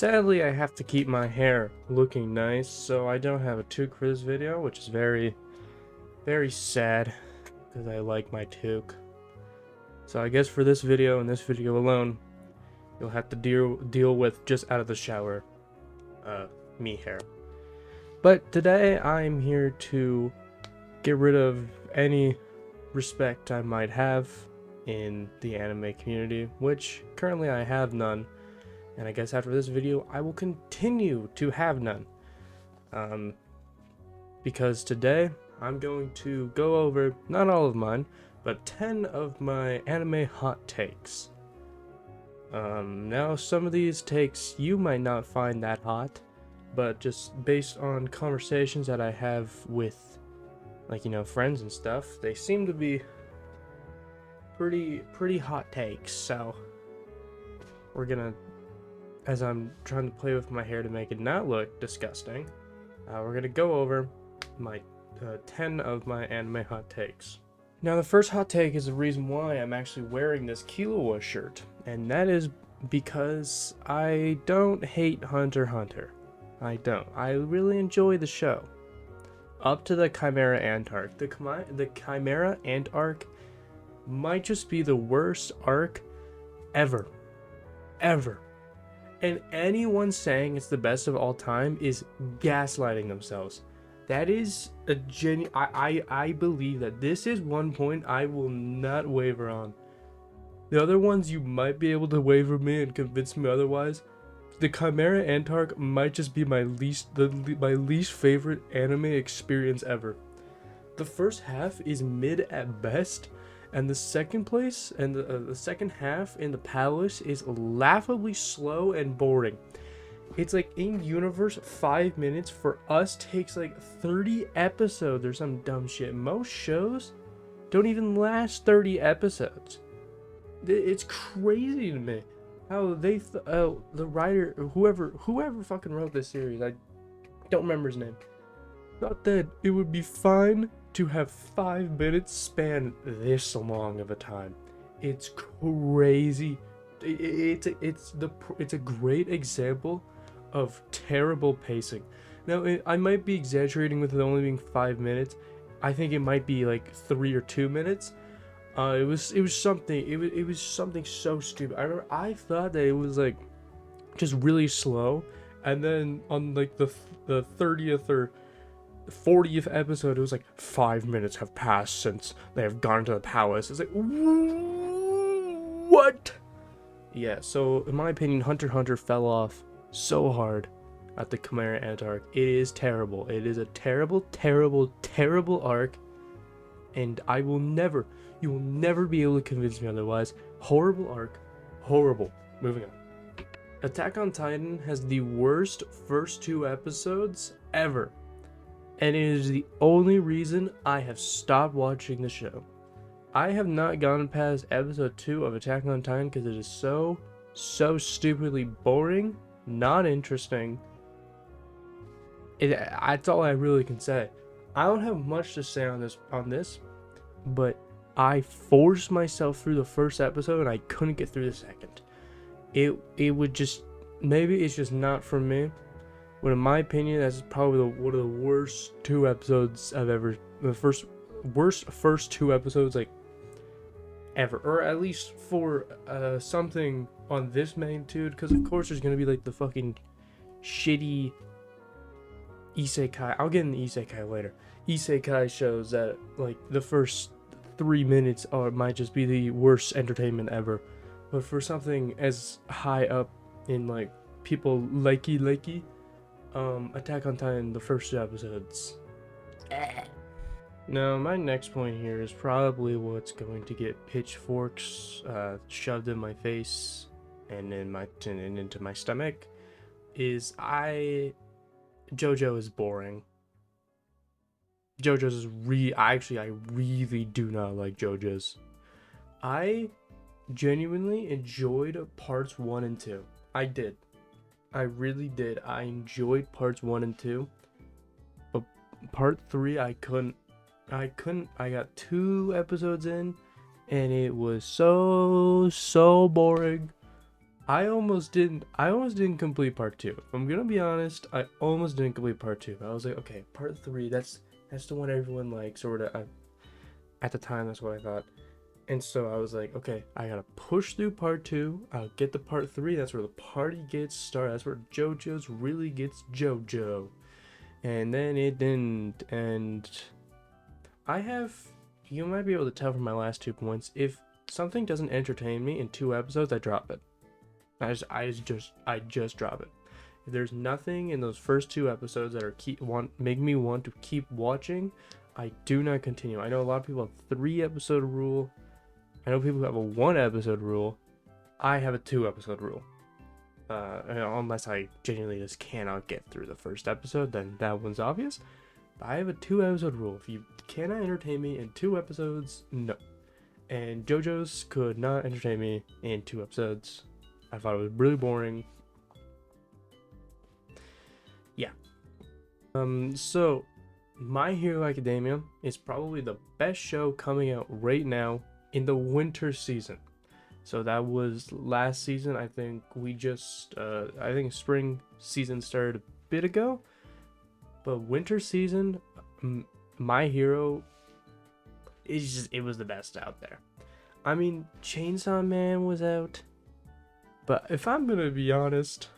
Sadly, I have to keep my hair looking nice, so I don't have a toque for this video, which is very, very sad, because I like my toque. So I guess for this video and this video alone, you'll have to deal with just out of the shower, me hair. But today I'm here to get rid of any respect I might have in the anime community, which currently I have none. And I guess after this video, I will continue to have none. Because today, I'm going to go over, not all of mine, but 10 of my anime hot takes. Now, some of these takes you might not find that hot, but just based on conversations that I have with, like, friends and stuff, they seem to be pretty hot takes. So, we're gonna, as I'm trying to play with my hair to make it not look disgusting, we're gonna go over my 10 of my anime hot takes. Now, the first hot take is the reason why I'm actually wearing this Killua shirt, and that is because I don't hate Hunter x Hunter. I don't. I really enjoy the show. Up to the Chimera Ant arc. The Chimera Ant arc might just be the worst arc ever. Ever. And anyone saying it's the best of all time is gaslighting themselves. That is a I believe that this is one point I will not waver on. The other ones you might be able to waver me and convince me otherwise. The Chimera Ant arc might just be my least favorite anime experience ever. The first half is mid at best, and the second place and the second half in the palace is laughably slow and boring. It's like in universe 5 minutes for us takes like 30 episodes or some dumb shit. Most shows don't even last 30 episodes. It's crazy to me how they the writer, whoever fucking wrote this series, I don't remember his name, thought that it would be fine to have 5 minutes span this long of a time. It's crazy. It's a great example of terrible pacing. Now, I might be exaggerating with it only being 5 minutes. I think it might be like 3 or 2 minutes. It was something so stupid. I thought that it was like just really slow, and then on like the 30th or 40th episode, it was like 5 minutes have passed since they have gone to the palace. It's like, what? Yeah, so in my opinion, Hunter x Hunter fell off so hard at the Chimera Ant arc. It is terrible. It is a terrible, terrible, terrible arc, and you will never be able to convince me otherwise. Horrible arc. Horrible. Moving on. Attack on Titan has the worst first 2 episodes ever, and it is the only reason I have stopped watching the show. I have not gone past episode 2 of Attack on Titan because it is so stupidly boring, not interesting. That's all I really can say. I don't have much to say on this, but I forced myself through the first episode and I couldn't get through the second. It would just, maybe it's just not for me. But in my opinion, that's probably one of the worst 2 episodes I've ever, worst first 2 episodes like ever, or at least for something on this magnitude, because of course there's gonna be like the fucking shitty isekai. I'll get into isekai later. Isekai shows that like the first 3 minutes might just be the worst entertainment ever, but for something as high up in like people likey Attack on Titan, the first 2 episodes. Now, my next point here is probably what's going to get pitchforks shoved in my face and into my stomach. Is JoJo is boring. JoJo's is I really do not like JoJo's. I genuinely enjoyed parts 1 and 2. I did. I really did. I enjoyed parts 1 and 2. But part 3, I couldn't. I got 2 episodes in, and it was so boring. I almost didn't complete part 2. If I'm gonna be honest, I almost didn't complete part 2. I was like, okay, part 3, that's the one everyone likes, or whatever. At the time, that's what I thought. And so I was like, okay, I gotta push through part 2. I'll get to part 3. That's where the party gets started. That's where JoJo's really gets JoJo. And then it didn't. And you might be able to tell from my last 2 points, if something doesn't entertain me in 2 episodes, I drop it. I just drop it. If there's nothing in those first 2 episodes that make me want to keep watching, I do not continue. I know a lot of people have 3 episode rule. I know people who have a 1 episode rule. I have a 2 episode rule. Unless I genuinely just cannot get through the first episode, then that one's obvious. But I have a 2 episode rule. If you cannot entertain me in 2 episodes, no. And JoJo's could not entertain me in 2 episodes. I thought it was really boring. Yeah. So My Hero Academia is probably the best show coming out right now in the winter season. So that was last season. I think I think spring season started a bit ago. But winter season, My Hero it was the best out there. I mean, Chainsaw Man was out. But if I'm gonna be honest,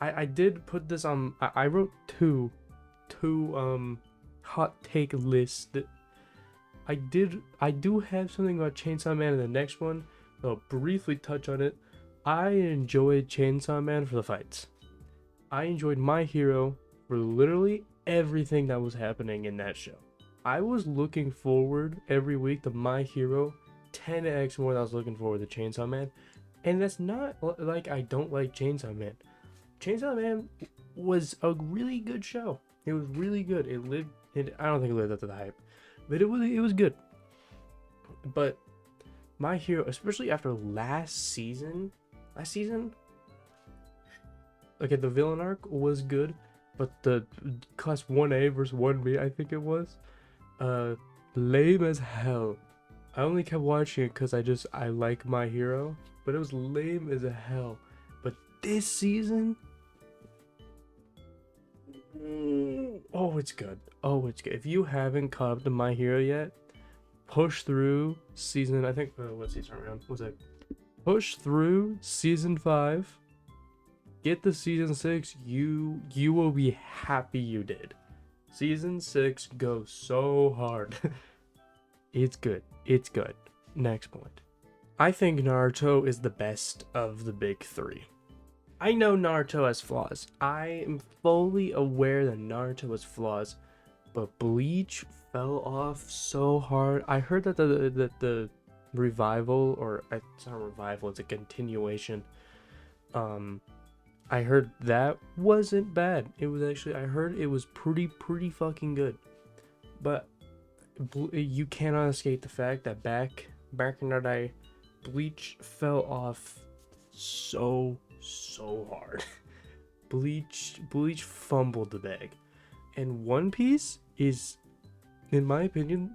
I did put this on. I wrote two hot take lists that I do have something about Chainsaw Man in the next one. I'll briefly touch on it. I enjoyed Chainsaw Man for the fights. I enjoyed My Hero for literally everything that was happening in that show. I was looking forward every week to My Hero 10x more than I was looking forward to Chainsaw Man. And that's not like I don't like Chainsaw Man. Chainsaw Man was a really good show. It was really good. I don't think it lived up to the hype, but it was good. But My Hero, especially after last season, okay, the villain arc was good, but the class 1A versus 1B, I think it was, lame as hell. I only kept watching it because I like My Hero, but it was lame as hell. But this season, oh, it's good. Oh, it's good. If you haven't caught up to My Hero yet, push through season, I think, what season are we on? Was it? Push through season 5. Get to season 6. You will be happy you did. Season 6 goes so hard. It's good. It's good. Next point. I think Naruto is the best of the big 3. I know Naruto has flaws. I am fully aware that Naruto has flaws, but Bleach fell off so hard. I heard that the revival, or it's not a revival, it's a continuation. I heard that wasn't bad. It was actually, I heard it was pretty fucking good. But you cannot escape the fact that back in the day, Bleach fell off so hard. Bleach fumbled the bag. And One Piece is, in my opinion,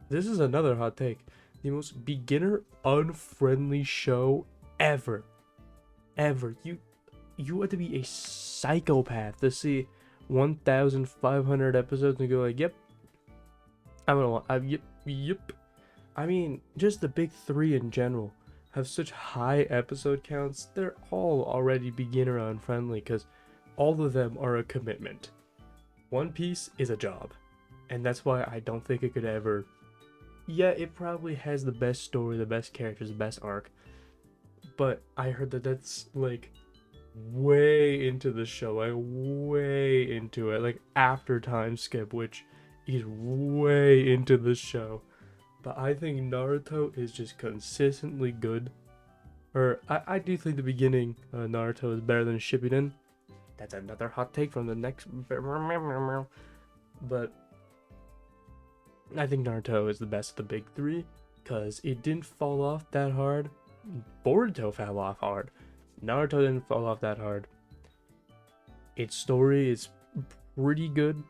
this is another hot take, the most beginner unfriendly show ever. You have to be a psychopath to see 1,500 episodes and go like, yep, yep. I mean, just the big 3 in general have such high episode counts. They're all already beginner unfriendly because all of them are a commitment. One Piece is a job, and that's why I don't think it could ever. Yeah, it probably has the best story, the best characters, the best arc, but I heard that that's like way into the show, like way into it, like after time skip, which is way into the show. But I think Naruto is just consistently good. Or I do think the beginning Naruto is better than Shippuden. That's another hot take from the next. But I think Naruto is the best of the big 3 because it didn't fall off that hard. Boruto fell off hard. Naruto didn't fall off that hard. Its story is pretty good.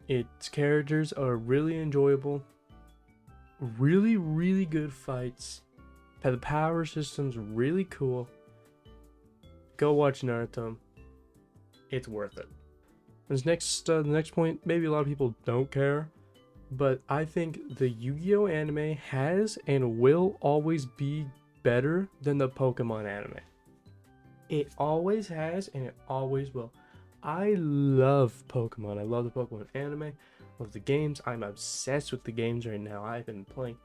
Its characters are really enjoyable. Really good fights. The power system's really cool. Go watch Naruto. It's worth it. The next point, maybe a lot of people don't care, but I think the Yu-Gi-Oh anime has and will always be better than the Pokemon anime. It always has and it always will. I love Pokemon. I love the Pokemon anime. Love the games. I'm obsessed with the games right now. I've been playing.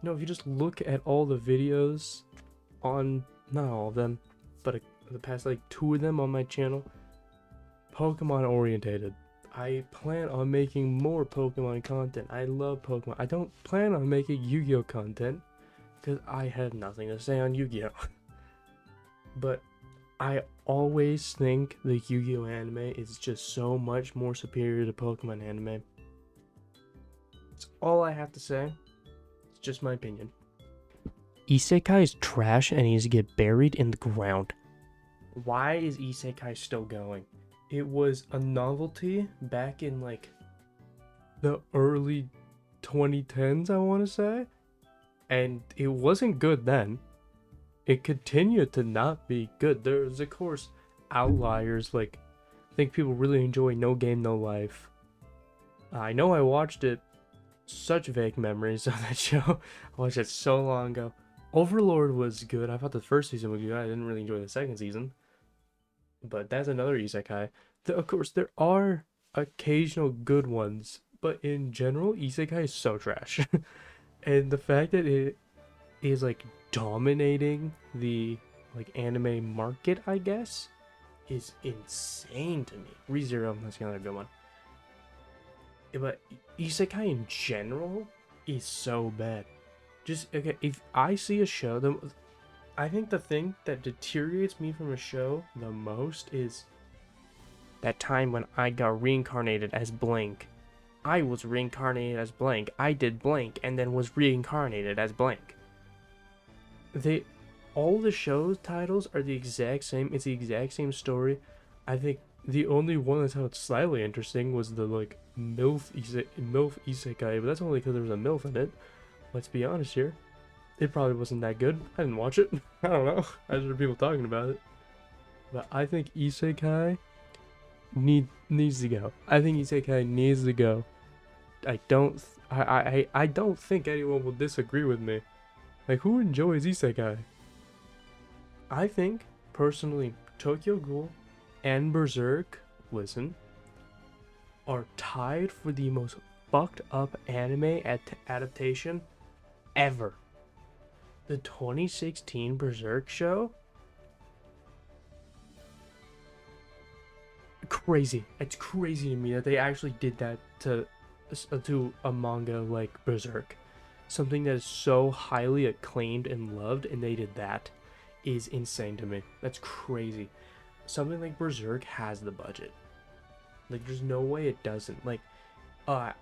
If you just look at all the videos on, not all of them, but the past like 2 of them on my channel, Pokemon orientated. I plan on making more Pokemon content. I love Pokemon. I don't plan on making Yu-Gi-Oh content because I have nothing to say on Yu-Gi-Oh. But I always think the Yu-Gi-Oh anime is just so much more superior to Pokemon anime. That's all I have to say. It's just my opinion. Isekai is trash and needs to get buried in the ground. Why is Isekai still going? It was a novelty back in like the early 2010s, I want to say. And it wasn't good then. It continued to not be good. There's, of course, outliers. Like, I think people really enjoy No Game, No Life. I know I watched it. Such vague memories of that show. I watched it so long ago. Overlord was good. I thought the first season was good. I didn't really enjoy the second season. But that's another isekai. Of course, there are occasional good ones. But in general, isekai is so trash. And the fact that it is like dominating the like anime market, I guess, is insane to me. ReZero, that's another good one. But isekai in general is so bad. Just, okay, if I see a show, I think the thing that deteriorates me from a show the most is that time when I got reincarnated as blank. I was reincarnated as blank. I did blank and then was reincarnated as blank. All the show's titles are the exact same. It's the exact same story. I think the only one that sounded slightly interesting was the like MILF isekai, but that's only because there was a MILF in it. Let's be honest here. It probably wasn't that good. I didn't watch it. I don't know. I just heard people talking about it. But I think isekai needs to go. I think isekai needs to go. I don't think anyone will disagree with me. Like, who enjoys isekai? I think, personally, Tokyo Ghoul and Berserk, listen, are tied for the most fucked up anime adaptation ever. The 2016 Berserk show? Crazy. It's crazy to me that they actually did that to a manga like Berserk. Something that is so highly acclaimed and loved, and they did that, is insane to me. That's crazy. Something like Berserk has the budget. Like, there's no way it doesn't. Like, a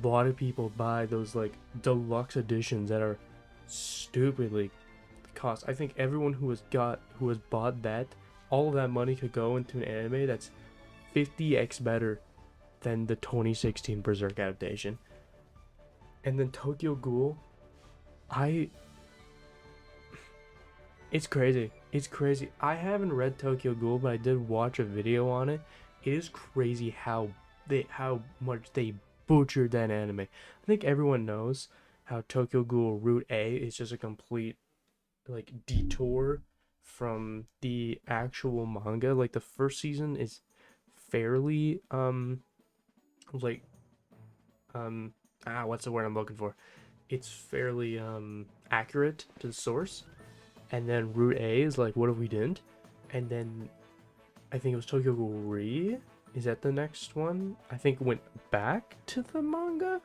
lot of people buy those like deluxe editions that are stupidly cost. I think everyone who has bought that, all of that money could go into an anime that's 50x better than the 2016 Berserk adaptation. And then Tokyo Ghoul, it's crazy. It's crazy. I haven't read Tokyo Ghoul, but I did watch a video on it. It is crazy how much they butchered that anime. I think everyone knows how Tokyo Ghoul Route A is just a complete like detour from the actual manga. Like, the first season is fairly what's the word I'm looking for? It's fairly accurate to the source. And then Route A is like, what if we didn't? And then I think it was Tokyo Ghoul Re. Is that the next one? I think went back to the manga?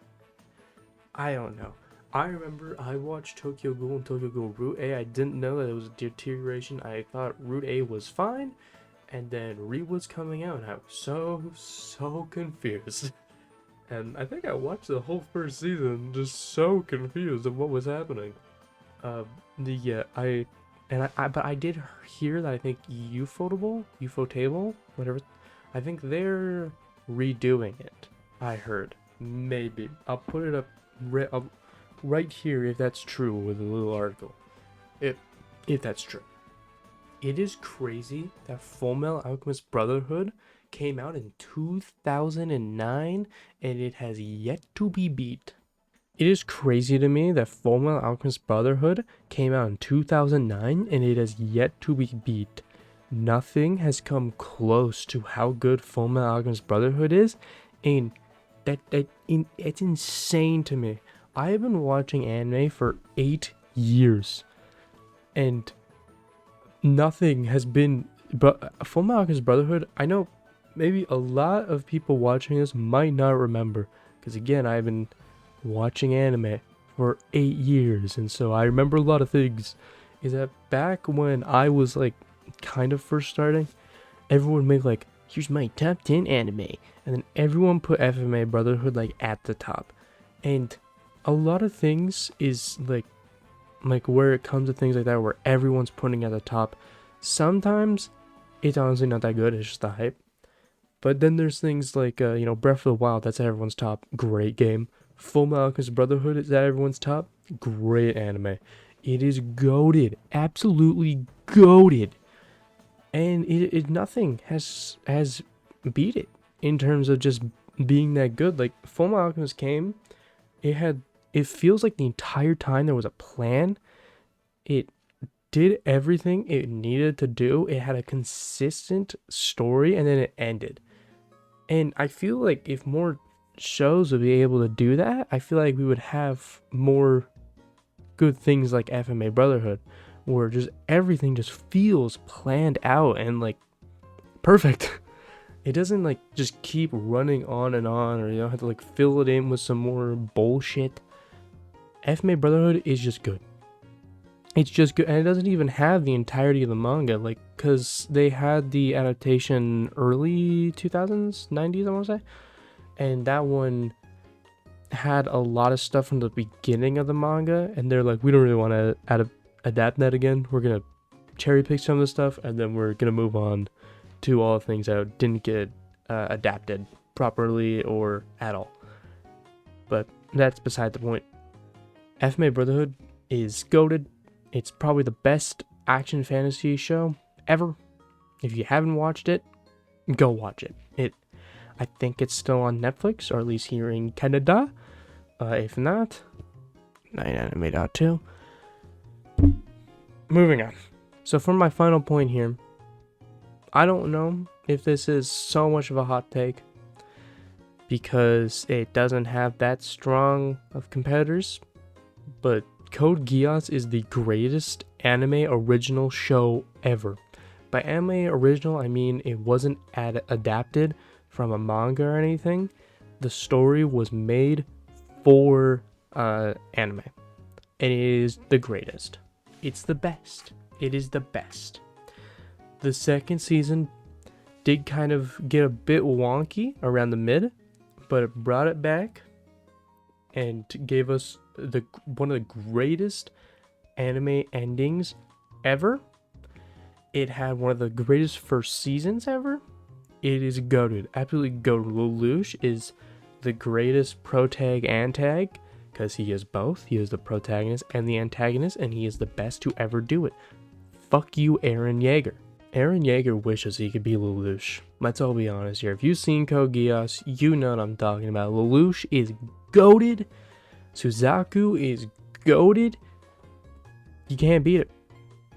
I don't know. I remember I watched Tokyo Ghoul and Tokyo Ghoul Route A. I didn't know that it was a deterioration. I thought Route A was fine. And then Re was coming out and I was so confused. And I think I watched the whole first season just so confused of what was happening. But I did hear that I think Ufotable, whatever, I think they're redoing it. I heard. Maybe. I'll put it up right here if that's true with a little article. if that's true. It is crazy that Fullmetal Alchemist Brotherhood came out in 2009 and it has yet to be beat. It is crazy to me that Fullmetal Alchemist Brotherhood came out in 2009 and it has yet to be beat. Nothing has come close to how good Fullmetal Alchemist Brotherhood is, and it's insane to me. I have been watching anime for 8 years, and nothing has been. But Fullmetal Alchemist Brotherhood, I know maybe a lot of people watching this might not remember, because again, I've been watching anime for 8 years, and so I remember a lot of things. Is that back when I was like kind of first starting, everyone would make like, here's my top 10 anime, and then everyone put FMA Brotherhood like at the top, and a lot of things is like where it comes to things like that where everyone's putting at the top, sometimes it's honestly not that good, it's just the hype. But then there's things like Breath of the Wild, that's at everyone's top, great game. Fullmetal Alchemist Brotherhood is at everyone's top, great anime. It is goated, absolutely goated. And it nothing has beat it in terms of just being that good. Like Fullmetal Alchemist came, it feels like the entire time there was a plan. It did everything it needed to do. It had a consistent story, and then it ended. And I feel like if more shows would be able to do that, I feel like we would have more good things like FMA Brotherhood, where just everything just feels planned out and like perfect. It doesn't like just keep running on and on, or you don't have to like fill it in with some more bullshit. FMA Brotherhood is just good. It's just good, and it doesn't even have the entirety of the manga, like, because they had the adaptation early 2000s, 90s, I want to say, and that one had a lot of stuff from the beginning of the manga, and they're like, we don't really want to adapt that again. We're gonna cherry pick some of the stuff, and then we're gonna move on to all the things that didn't get adapted properly or at all. But that's beside the point. FMA Brotherhood is goated. It's probably the best action fantasy show ever. If you haven't watched it, go watch it. I think it's still on Netflix, or at least here in Canada. If not, 9anime.2. Moving on. So for my final point here, I don't know if this is so much of a hot take, because it doesn't have that strong of competitors, but Code Geass is the greatest anime original show ever. By anime original, I mean it wasn't adapted from a manga or anything. The story was made for anime. And it is the greatest. It's the best. It is the best. The second season did kind of get a bit wonky around the mid, but it brought it back and gave us one of the greatest anime endings ever. It had one of the greatest first seasons ever. It is goated, absolutely goated. Lelouch is the greatest protag-antag, because he is both. He is the protagonist and the antagonist, and he is the best to ever do it. Fuck you, Eren Yeager. Eren Yeager wishes he could be Lelouch. Let's all be honest here. If you've seen Code Geass, you know what I'm talking about. Lelouch is goated. Suzaku is goated. You can't beat it.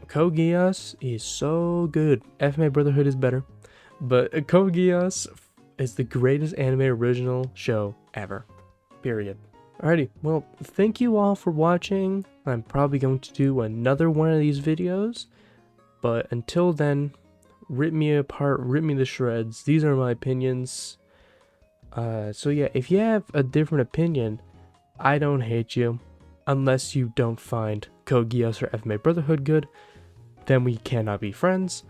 Code Geass is so good. FMA Brotherhood is better, but Code Geass is the greatest anime original show ever. Period. Alrighty, well, thank you all for watching. I'm probably going to do another one of these videos, but until then, rip me apart, rip me to shreds. These are my opinions. So yeah, if you have a different opinion, I don't hate you, unless you don't find Code Geass or FMA Brotherhood good, then we cannot be friends.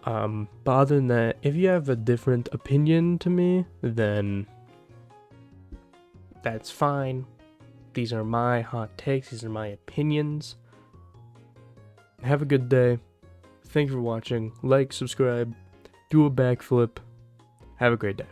But other than that, if you have a different opinion to me, then that's fine. These are my hot takes, these are my opinions. Have a good day. Thank you for watching. Like, subscribe, do a backflip. Have a great day.